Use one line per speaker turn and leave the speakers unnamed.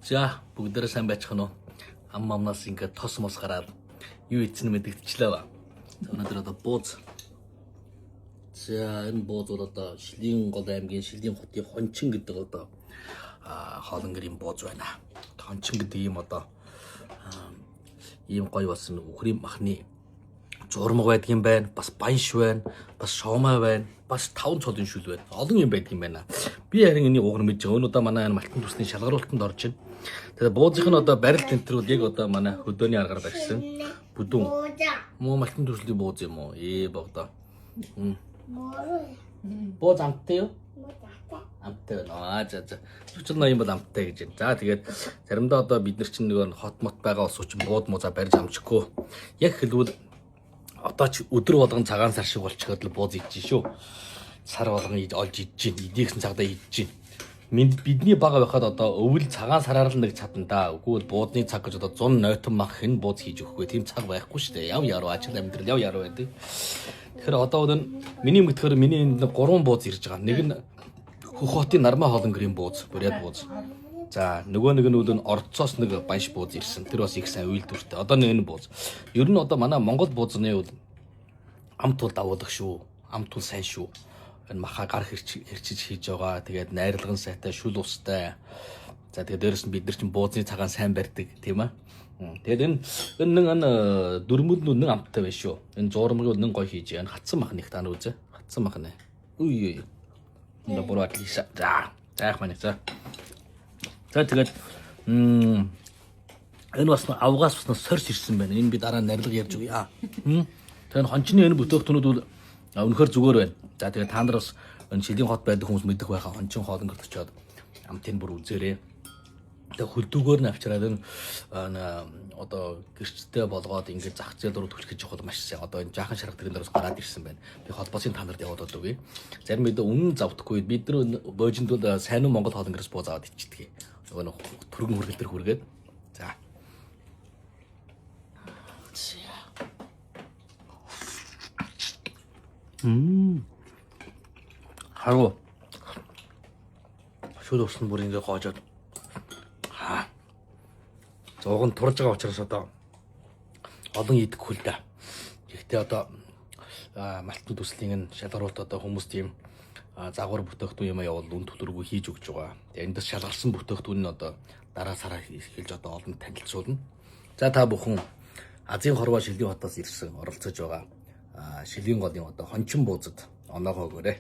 За бүгдээрээ сайн байцгаана уу? Ам амнаас ингээд тос мос гараад юу ийцэн мэдэгдчихлээ ба. За өнөөдөр одоо бууз. За энэ бууз бол одоо Шилийн гол аймгийн Шилийн хотын Хончин гэдэг одоо хоолн гэрийн бууз байна. Хончин гэдэг ийм одоо ийм гоё болсон үхрийн махны зурмаг байдаг юм байна. Бас баянш байна. Бас шоомой байна. Бас 5 цолын шүл байна. Олон юм байдаг юм байна. Би харин энийг угар мэдж байгаа. Өнөөдөр манай малтан төсний шалгаруулалтанд орж байна. Тэгээд буузынх нь одоо барилт энтрүүд яг одоо манай хөдөөний аргаар барьсан. Бүдүүн. Муу малтан төслийн бууз юм уу? Богдоо. Бууз амттай юу? Амттай байна. За. 40-80 бол амттай гэж байна. За тэгээд заримдаа одоо бид нар чинь нөгөө хот мот байгаа улс чинь бууд мууза барьж амжихгүй. Яг хэлбэл одоо ч өдөр болгон цагаан сар шиг болчиход л бууз идэж шүү. Сар болгон олж идэж гин, идэгсэн цагдаа идэж гин. Бидний бага байхад одоо өвөл цагаан сараар л нэг чадна да. Үгүй бол буудны цаг гэж одоо 100 нойтон мах хэн бууз хийж өгөхгүй. Тийм цаг байхгүй шүү дээ. Яв яруу ажил амьдрал яв яруу байдаг. Тэгэхээр одоо миний мэдхээр миний энд 3 бууз ирж байгаа. Нэг нь Хөх хотын Нармаа хоолн гэрийн бууз, буряд бууз. За нөгөө нэг нь Орцоос нэг банш бууз ирсэн. Тэр бас их сайн үйлдвэртэй. Одоо нэг нь бууз. Ер нь одоо манай Монгол буузны бол амт тул давуулах шүү. Амт тул сайн шүү. Энэ маха гар хэрчиж хийж байгаа. Тэгээд найрлаган сайтай, шүл устай. За тэгээд дээрэс нь бид нар чинь буузны цагаан сайн барьдаг, тийм ээ. Тэгээд энэ дөрмөд нэг амттай байна шүү. Энэ зурмыг бол нэг гоё хийж яана. Хатсан мах нэг тань үзээ. Хатсан мах нэ. Үй. Энэ буруу атлиса. За. Заах маань за. За тэгээд энэ бас авгаас бас сорьс ирсэн байна. Энэ би дараа нь нарилга ярьж өгье. Тэгээд хончны энэ бүтээгтүүнүүд бол үнэхээр зүгээр байна. За тэгээд та нар бас энэ Шилийн хот байдаг хүмүүс мэдэх байхаа хончин хоолн гэрт очиод амтын бүр үзээрэй. Тэгээд хөлдүүгээр нь авчираад энэ одоо гэрчтэй болгоод ингээд зах зээл рүү төлөх гэж явах маш сайн. Одоо энэ жаахан шарга тэрэн дээрээс гараад ирсэн байна. Би холбоосын та нарт яваад өгье. Зарим мэдээ үнэн завдахгүй. Бид нар божинд бол сайн уу Монгол хоолн гэрээс бууз аваад ичдэг. Нөгөө төргөн хүргэл төр хүргээд. За. Харуу. Шүл усан бүр ингээ гоожоод. Зууг нь турж байгаа учраас одоо олон идэхгүй л да. Гэхдээ одоо малтан төслийн шалгаруулалт одоо хүмүүс тийм загвар бүтээгдэхүүн юм явал үн төлбөргүй хийж өгч байгаа. Тэгээ эндээс шалгарсан бүтээгдэхүүн нь одоо дараа сараа хэлж одоо олон танилцуулна. За та бүхэн Азийн хорвоо Шилийн хотоос ирсэн оролцож байгаа Шилийн голын одоо Хончин буузад оноогоо өгөөрэй.